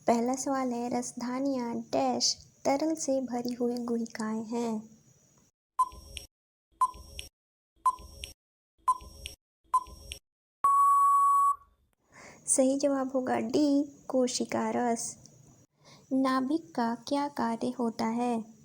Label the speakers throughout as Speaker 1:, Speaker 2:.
Speaker 1: पहला सवाल है, रसधानियाँ डैश तरल से भरी हुई गुहिकाएँ हैं। सही जवाब होगा डी, कोशिका रस। नाभिक का क्या कार्य होता है?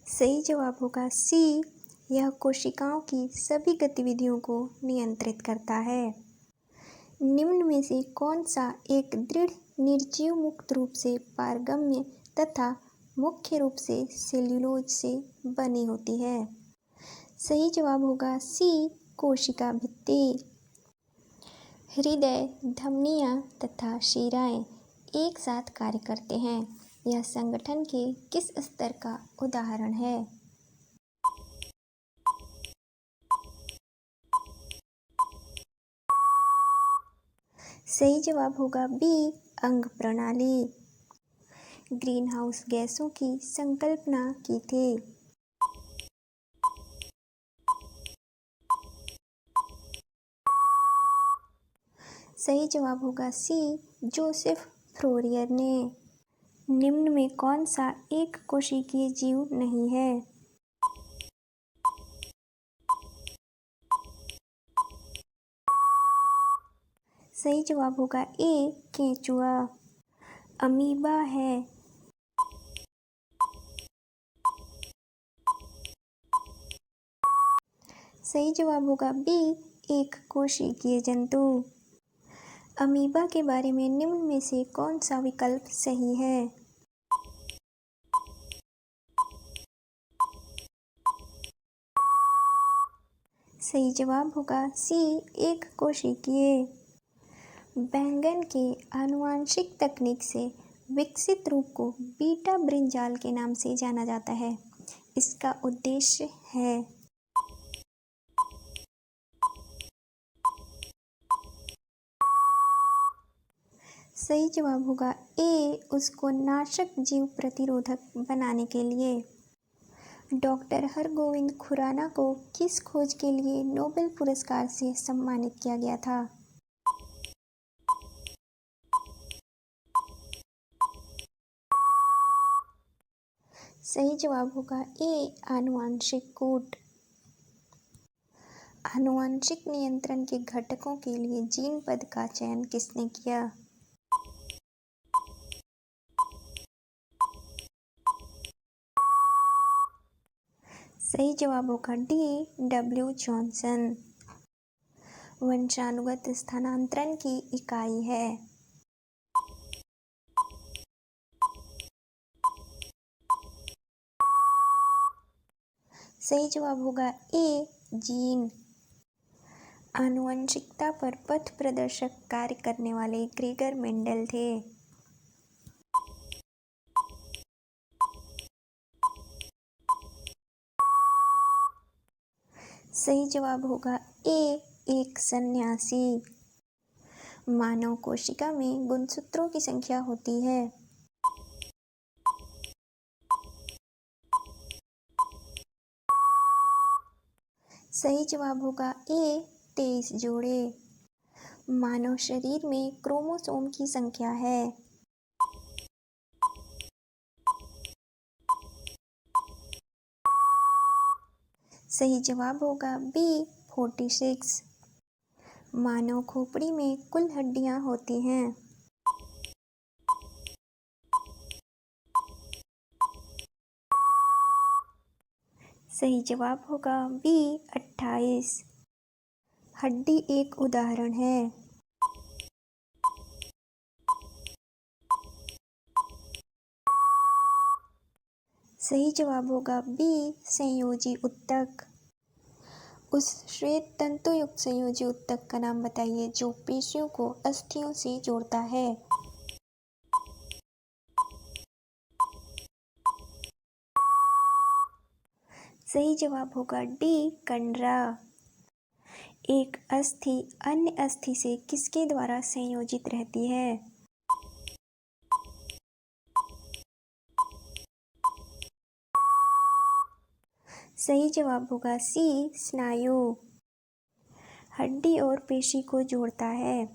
Speaker 1: सही जवाब होगा सी, यह कोशिकाओं की सभी गतिविधियों को नियंत्रित करता है। निम्न में से कौन सा एक दृढ़ निर्जीव मुक्त रूप से पारगम्य तथा मुख्य रूप से सेल्यूलोज से बनी होती है? सही जवाब होगा सी, कोशिका भित्ति। हृदय, धमनियाँ तथा शिराएं एक साथ कार्य करते हैं। यह संगठन के किस स्तर का उदाहरण है? सही जवाब होगा बी, अंग प्रणाली। ग्रीन हाउस गैसों की संकल्पना की थी। सही जवाब होगा सी, जोसेफ फ्रोरियर ने। निम्न में कौन सा एक कोशिकीय जीव नहीं है? सही जवाब होगा ए, केंचुआ। अमीबा है। सही जवाब होगा बी, एक कोशिकीय जंतु। अमीबा के बारे में निम्न में से कौन सा विकल्प सही है? सही जवाब होगा सी, एक कोशिकीय। बैंगन के आनुवांशिक तकनीक से विकसित रूप को बीटा ब्रिंजाल के नाम से जाना जाता है। इसका उद्देश्य है? सही जवाब होगा ए, उसको नाशक जीव प्रतिरोधक बनाने के लिए। डॉक्टर हरगोविंद खुराना को किस खोज के लिए नोबेल पुरस्कार से सम्मानित किया गया था? सही जवाब होगा ए, आनुवांशिक कूट। आनुवांशिक नियंत्रण के घटकों के लिए जीन पद का चयन किसने किया? सही जवाब होगा डी, डब्ल्यू जॉनसन। वंशानुगत स्थानांतरण की इकाई है? सही जवाब होगा ए, जीन। आनुवंशिकता पर पथ प्रदर्शक कार्य करने वाले ग्रेगर मेंडल थे। सही जवाब होगा ए, एक सन्यासी। मानव कोशिका में गुणसूत्रों की संख्या होती है? सही जवाब होगा ए, 23 जोड़े। मानव शरीर में क्रोमोसोम की संख्या है? सही जवाब होगा बी, 46। मानव खोपड़ी में कुल हड्डियां होती हैं? सही जवाब होगा बी, 28। हड्डी एक उदाहरण है? सही जवाब होगा बी, संयोजी उत्तक। उस श्वेत तंतुयुक्त संयोजी उत्तक का नाम बताइए जो पेशियों को अस्थियों से जोड़ता है? सही जवाब होगा डी, कंडरा। एक अस्थि अन्य अस्थि से किसके द्वारा संयोजित रहती है? सही जवाब होगा सी, स्नायु। हड्डी और पेशी को जोड़ता है।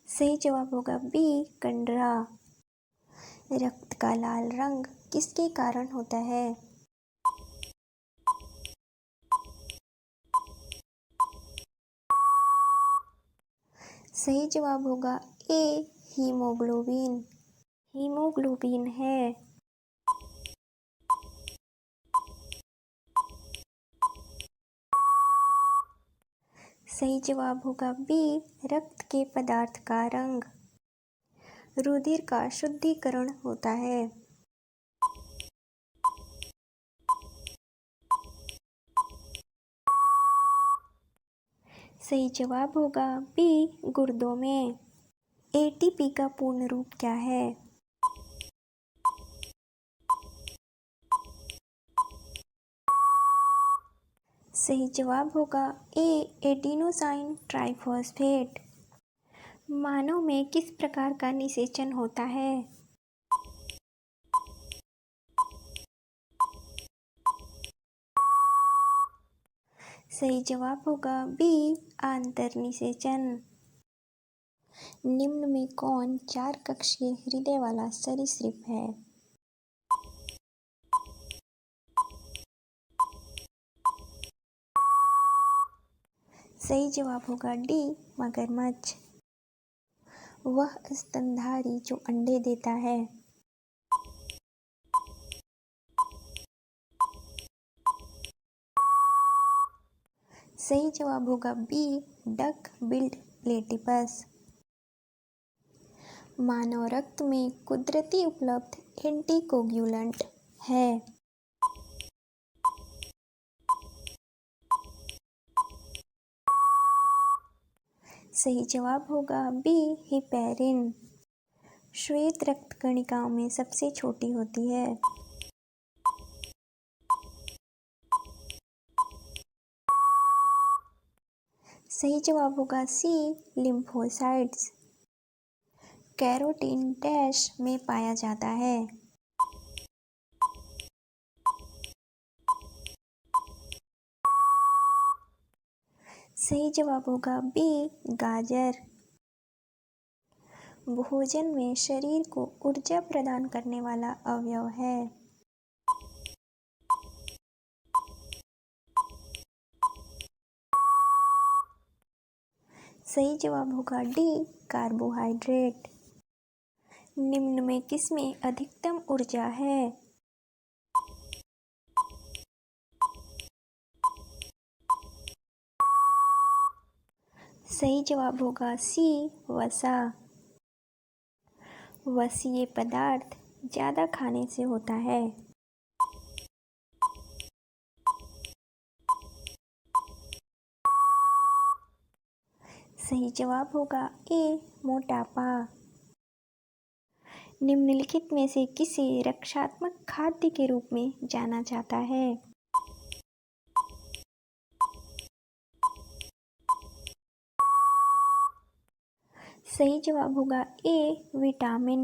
Speaker 1: सही जवाब होगा बी, कंडरा। रक्त का लाल रंग किसके कारण होता है? सही जवाब होगा ए, हीमोग्लोबिन। हीमोग्लोबिन है। सही जवाब होगा बी, रक्त के पदार्थ का रंग। रुधिर का शुद्धिकरण होता है। सही जवाब होगा बी, गुर्दों में। एटीपी का पूर्ण रूप क्या है? सही जवाब होगा ए, एडिनोसाइन ट्राइफॉस्फेट। मानव में किस प्रकार का निषेचन होता है? सही जवाब होगा बी, आंतर निषेचन। निम्न में कौन 4 कक्षीय हृदय वाला सरीसृप है? सही जवाब होगा डी, मगरमच्छ। वह स्तनधारी जो अंडे देता है। सही जवाब होगा बी, डक बिल्ड प्लेटिपस। मानव रक्त में कुदरती उपलब्ध एंटीकोगुलेंट है। सही जवाब होगा बी, हिपैरिन। श्वेत रक्त कणिकाओं में सबसे छोटी होती है। सही जवाब होगा सी, लिम्फोसाइट्स। कैरोटीन डैश में पाया जाता है। सही जवाब होगा बी, गाजर। भोजन में शरीर को ऊर्जा प्रदान करने वाला अवयव है। सही जवाब होगा डी, कार्बोहाइड्रेट। निम्न में किसमें अधिकतम ऊर्जा है? सही जवाब होगा सी, वसा। वसीय पदार्थ ज़्यादा खाने से होता है। सही जवाब होगा ए, मोटापा। निम्नलिखित में से किसे रक्षात्मक खाद्य के रूप में जाना जाता है? सही जवाब होगा ए, विटामिन।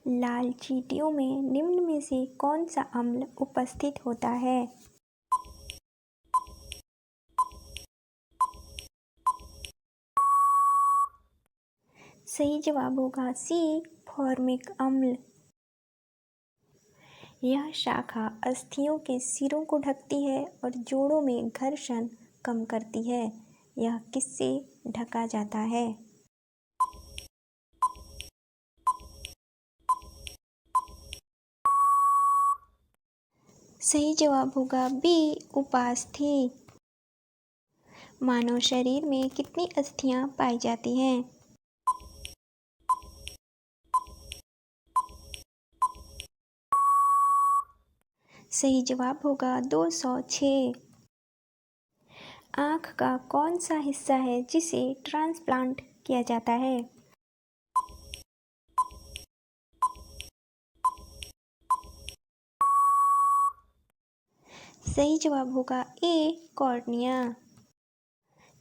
Speaker 1: लाल चींटियों में निम्न में से कौन सा अम्ल उपस्थित होता है? सही जवाब होगा सी, फॉर्मिक अम्ल। यह शाखा अस्थियों के सिरों को ढकती है और जोड़ों में घर्षण कम करती है। यह किससे ढका जाता है? सही जवाब होगा बी, उपास्थि। मानव शरीर में कितनी अस्थियां पाई जाती हैं? सही जवाब होगा 206। आँख का कौन सा हिस्सा है जिसे ट्रांसप्लांट किया जाता है? सही जवाब होगा ए, कॉर्निया।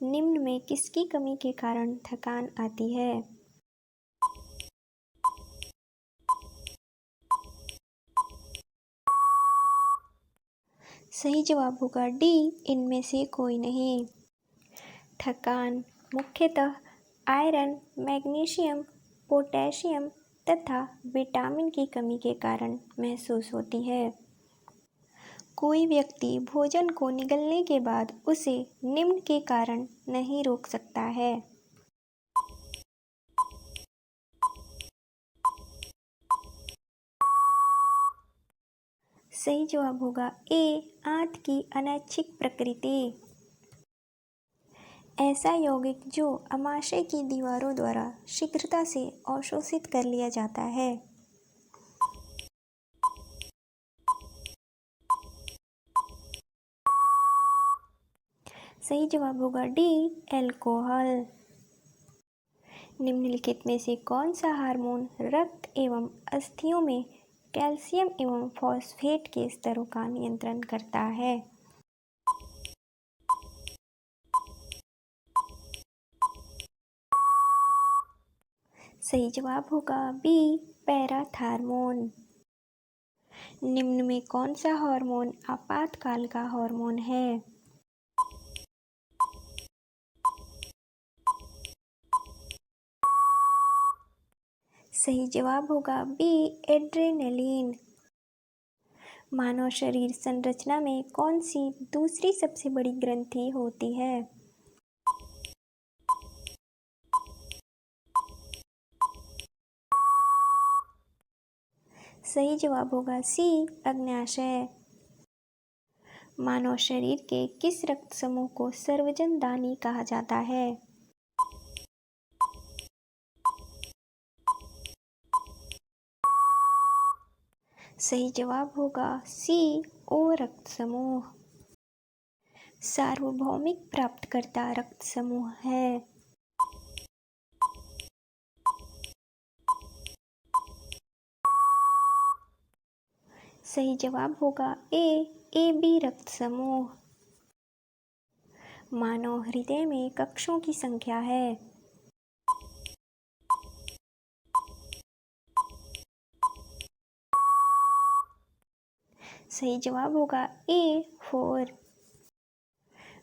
Speaker 1: निम्न में किसकी कमी के कारण थकान आती है? सही जवाब होगा डी, इनमें से कोई नहीं। थकान मुख्यतः आयरन, मैग्नीशियम, पोटेशियम तथा विटामिन की कमी के कारण महसूस होती है। कोई व्यक्ति भोजन को निगलने के बाद उसे निम्न के कारण नहीं रोक सकता है। सही जवाब होगा ए, आंत की अनैच्छिक प्रकृति। ऐसा यौगिक जो अमाशय की दीवारों द्वारा शीघ्रता से अवशोषित कर लिया जाता है। सही जवाब होगा डी, अल्कोहल। निम्नलिखित में से कौन सा हार्मोन रक्त एवं अस्थियों में कैल्शियम एवं फॉस्फेट के स्तरों का नियंत्रण करता है? सही जवाब होगा बी, पैराथार्मोन। निम्न में कौन सा हार्मोन आपातकाल का हार्मोन है? सही जवाब होगा बी, एड्रेनलिन। मानव शरीर संरचना में कौन सी दूसरी सबसे बड़ी ग्रंथि होती है? सही जवाब होगा सी, अग्न्याशय। मानव शरीर के किस रक्त समूह को सर्वजन दानी कहा जाता है? सही जवाब होगा सी, ओ रक्त समूह। सार्वभौमिक प्राप्तकर्ता रक्त समूह है। सही जवाब होगा ए बी रक्त समूह। मानव हृदय में कक्षों की संख्या है। सही जवाब होगा ए, 4।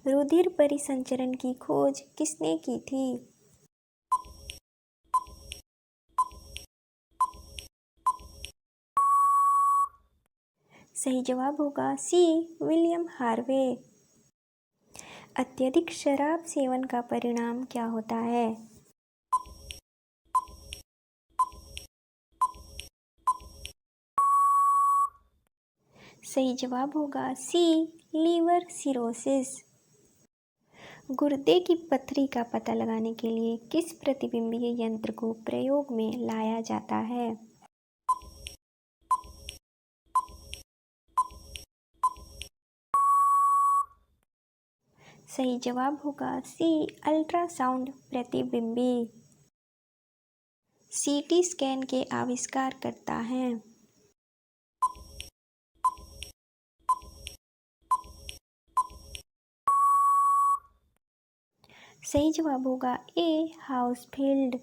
Speaker 1: रुधिर परिसंचरण की खोज किसने की थी? सही जवाब होगा सी, विलियम हार्वे। अत्यधिक शराब सेवन का परिणाम क्या होता है? सही जवाब होगा सी, लीवर सिरोसिस। गुर्दे की पथरी का पता लगाने के लिए किस प्रतिबिंबीय यंत्र को प्रयोग में लाया जाता है? सही जवाब होगा सी, अल्ट्रासाउंड प्रतिबिंबी। सीटी स्कैन के आविष्कार करता है? सही जवाब होगा ए, हाउसफील्ड।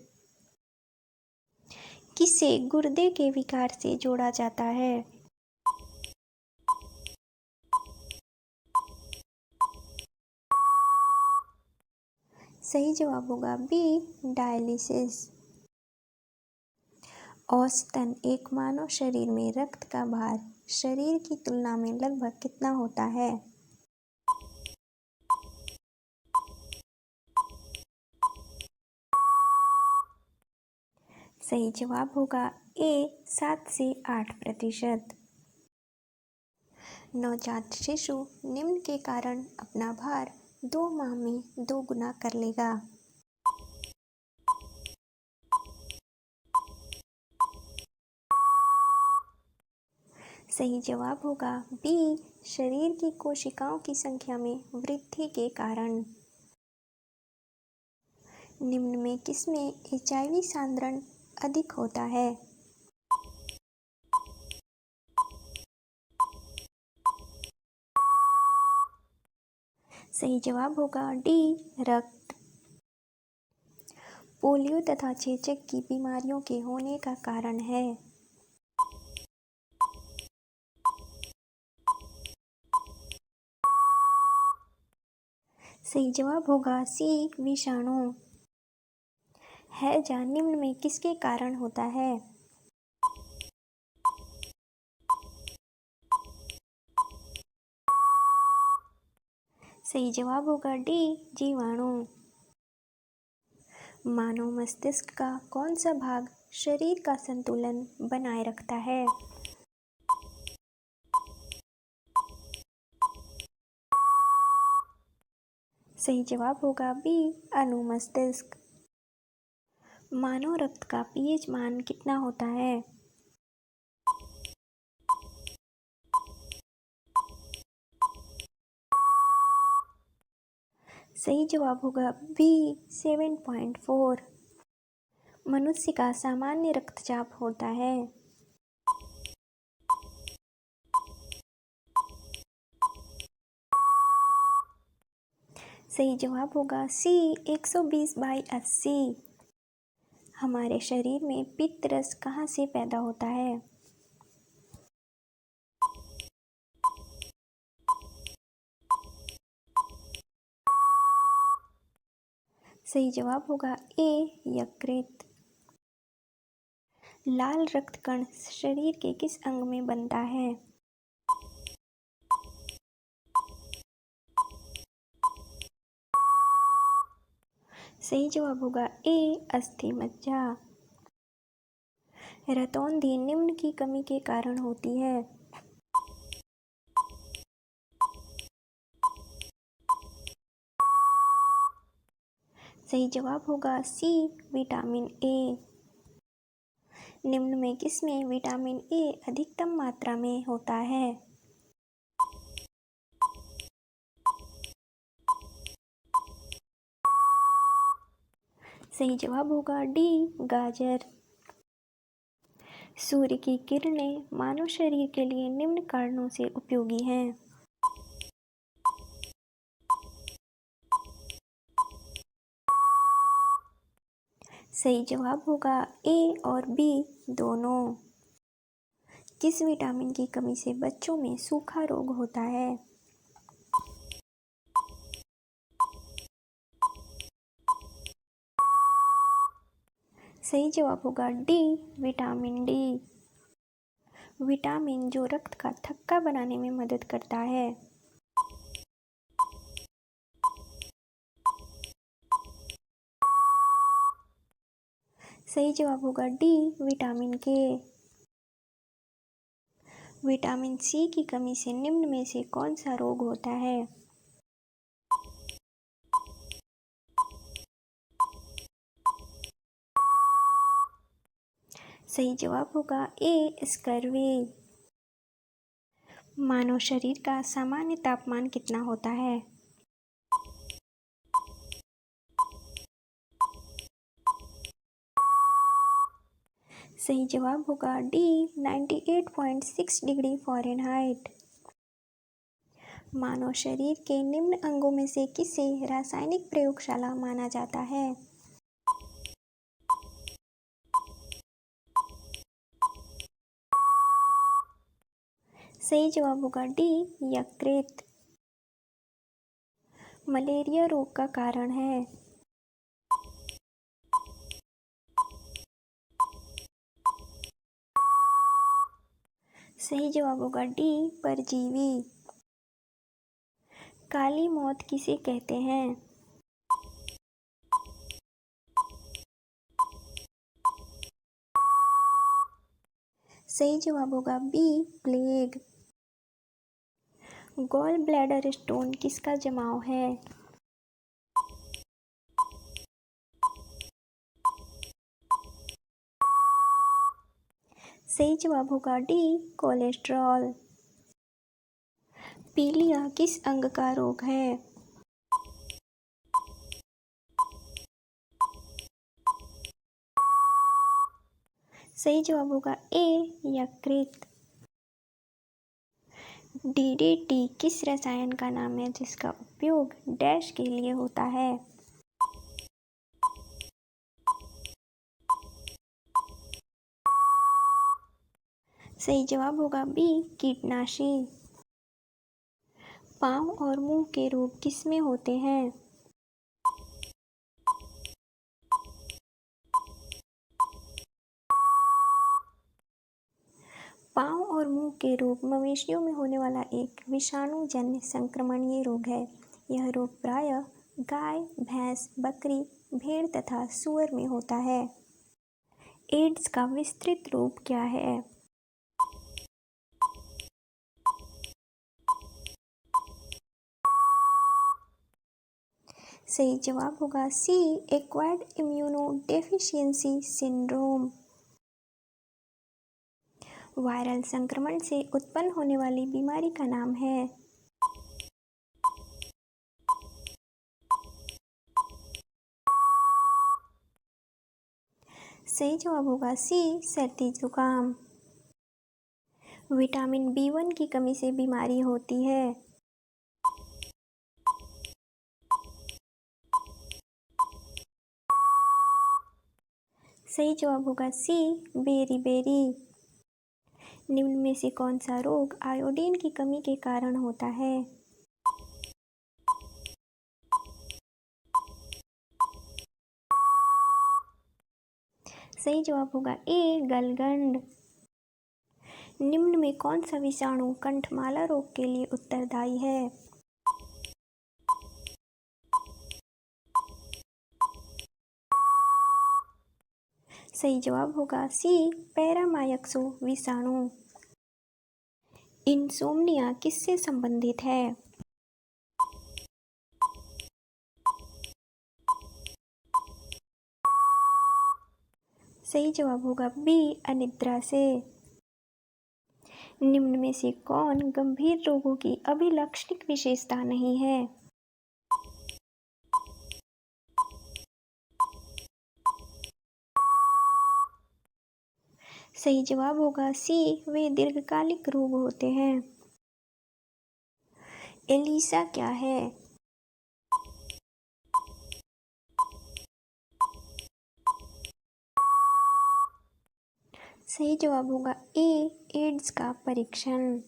Speaker 1: किसे गुर्दे के विकार से जोड़ा जाता है? सही जवाब होगा बी, डायलिसिस। औसतन एक मानव शरीर में रक्त का भार शरीर की तुलना में लगभग कितना होता है? सही जवाब होगा ए, 7 से 8%। नवजात शिशु निम्न के कारण अपना भार 2 माह में 2 गुना कर लेगा। सही जवाब होगा बी, शरीर की कोशिकाओं की संख्या में वृद्धि के कारण। निम्न में किसमें एचआईवी सांद्रण अधिक होता है? सही जवाब होगा डी, रक्त। पोलियो तथा चेचक की बीमारियों के होने का कारण है? सही जवाब होगा सी, विषाणु। हैजा निम्न में किसके कारण होता है? सही जवाब होगा डी, जीवाणु। मानव मस्तिष्क का कौन सा भाग शरीर का संतुलन बनाए रखता है? सही जवाब होगा बी, अनुमस्तिष्क। मानव रक्त का पीएच मान कितना होता है? सही जवाब होगा बी, 7.4। मनुष्य का सामान्य रक्तचाप होता है। सही जवाब होगा सी, 120/80। हमारे शरीर में पित्त रस कहाँ से पैदा होता है? सही जवाब होगा ए, यकृत। लाल रक्त कण शरीर के किस अंग में बनता है? सही जवाब होगा ए, अस्थि मज्जा। रतौंधी निम्न की कमी के कारण होती है। सही जवाब होगा सी, विटामिन ए। निम्न में किसमें विटामिन ए अधिकतम मात्रा में होता है? सही जवाब होगा डी, गाजर। सूर्य की किरणें मानव शरीर के लिए निम्न कारणों से उपयोगी हैं। सही जवाब होगा ए और बी, दोनों। किस विटामिन की कमी से बच्चों में सूखा रोग होता है? सही जवाब होगा डी, विटामिन डी। विटामिन जो रक्त का थक्का बनाने में मदद करता है। सही जवाब होगा डी, विटामिन के। विटामिन सी की कमी से निम्न में से कौन सा रोग होता है? सही जवाब होगा ए, स्कर्वी। मानव शरीर का सामान्य तापमान कितना होता है? सही जवाब होगा डी, 98.6 डिग्री फ़ारेनहाइट। मानव शरीर के निम्न अंगों में से किसे रासायनिक प्रयोगशाला माना जाता है? सही जवाब होगा डी, यकृत। मलेरिया रोग का कारण है। सही जवाब होगा डी, परजीवी। काली मौत किसे कहते हैं? सही जवाब होगा B, plague. Gall bladder stone किसका जमाव है? सही जवाब होगा डी, कोलेस्ट्रॉल। पीलिया किस अंग का रोग है? सही जवाब होगा ए, यकृत। डीडीटी किस रसायन का नाम है जिसका उपयोग डैश के लिए होता है? सही जवाब होगा बी, कीटनाशी। पाँव और मुंह के रोग किसमें होते हैं? पाँव और मुंह के रोग मवेशियों में होने वाला एक विषाणुजन्य संक्रमणीय रोग है। यह रोग प्रायः गाय, भैंस, बकरी, भेड़ तथा सूअर में होता है। एड्स का विस्तृत रूप क्या है? सही जवाब होगा सी, एक्वायर्ड इम्यूनोडेफिशिएंसी सिंड्रोम। वायरल संक्रमण से उत्पन्न होने वाली बीमारी का नाम है? सही जवाब होगा सी, सर्दी जुकाम। विटामिन B1 की कमी से बीमारी होती है? सही जवाब होगा सी, बेरी। निम्न में से कौन सा रोग आयोडीन की कमी के कारण होता है? सही जवाब होगा ए, गलगंड। निम्न में कौन सा विषाणु कंठमाला रोग के लिए उत्तरदायी है? सही जवाब होगा सी, पैरामाइक्सो विषाणु। इंसोम्निया किससे संबंधित है? सही जवाब होगा बी, अनिद्रा से। निम्न में से कौन गंभीर रोगों की अभिलक्षणिक विशेषता नहीं है? सही जवाब होगा सी, वे दीर्घकालिक रोग होते हैं। एलिसा क्या है? सही जवाब होगा ए, एड्स का परीक्षण।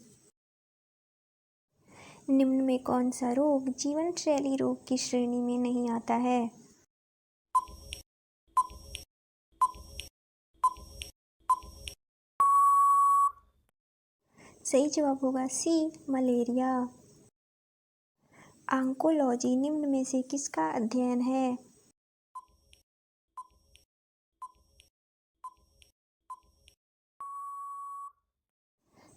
Speaker 1: निम्न में कौन सा रोग जीवन शैली रोग की श्रेणी में नहीं आता है? सही जवाब होगा सी, मलेरिया। आंकोलॉजी निम्न में से किसका अध्ययन है?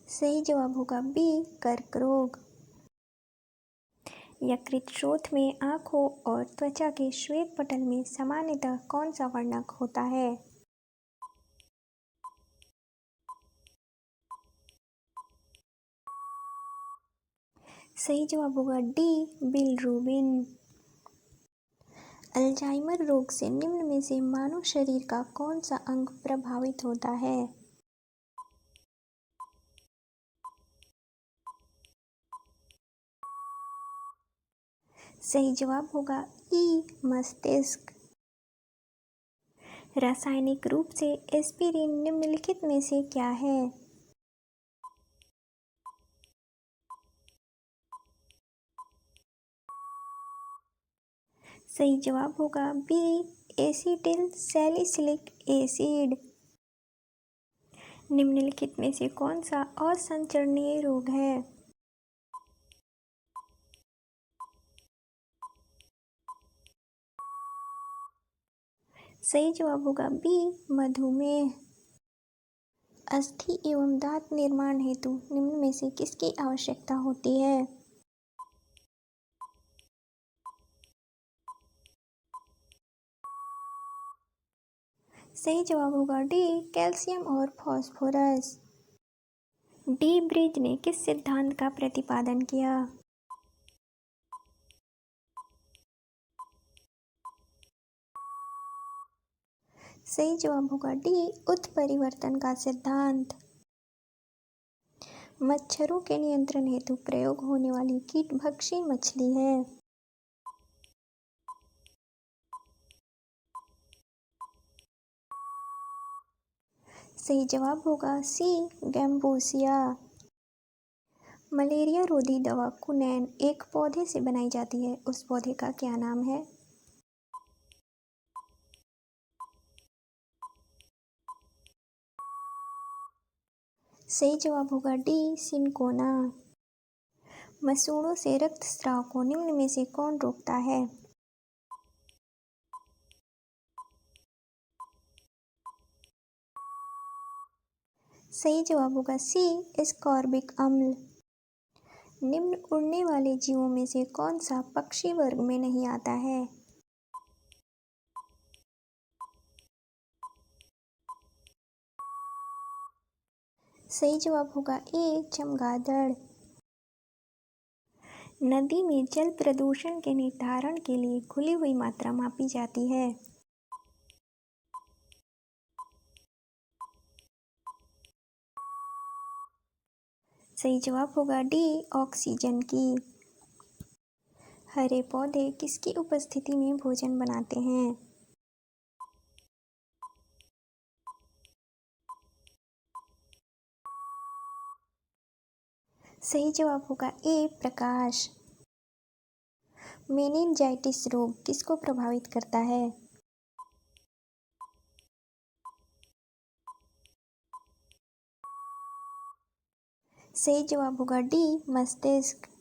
Speaker 1: सही जवाब होगा बी, कर्क रोग। यकृत स्रोत में आँखों और त्वचा के श्वेत पटल में सामान्यतः कौन सा वर्णक होता है? सही जवाब होगा डी, बिलरुबिन। अल्जाइमर रोग से निम्न में से मानव शरीर का कौन सा अंग प्रभावित होता है? सही जवाब होगा ई, मस्तिष्क। रासायनिक रूप से एस्पिरिन निम्नलिखित में से क्या है? सही जवाब होगा बी, एसिटिल सैलिसिलिक एसिड। निम्नलिखित में से कौन सा असंचरणीय रोग है? सही जवाब होगा बी, मधुमेह। अस्थि एवं दांत निर्माण हेतु निम्न में से किसकी आवश्यकता होती है? सही जवाब होगा डी, कैल्शियम और फास्फोरस। डी ब्रिज ने किस सिद्धांत का प्रतिपादन किया? सही जवाब होगा डी, उत्परिवर्तन का सिद्धांत। मच्छरों के नियंत्रण हेतु प्रयोग होने वाली कीटभक्षी मछली है? सही जवाब होगा सी, गैम्बूसिया। मलेरिया रोधी दवा क्विनैन एक पौधे से बनाई जाती है, उस पौधे का क्या नाम है? सही जवाब होगा डी, सिनकोना। मसूड़ों से रक्तस्राव को निम्न में से कौन रोकता है? सही जवाब होगा सी, एस्कॉर्बिक अम्ल। निम्न उड़ने वाले जीवों में से कौन सा पक्षी वर्ग में नहीं आता है? सही जवाब होगा ए, चमगादड़। नदी में जल प्रदूषण के निर्धारण के लिए खुली हुई मात्रा मापी जाती है। सही जवाब होगा डी, ऑक्सीजन की। हरे पौधे किसकी उपस्थिति में भोजन बनाते हैं? सही जवाब होगा ए, प्रकाश। मेनिंजाइटिस रोग किसको प्रभावित करता है? सही जवाब होगा डी, मस्तिष्क।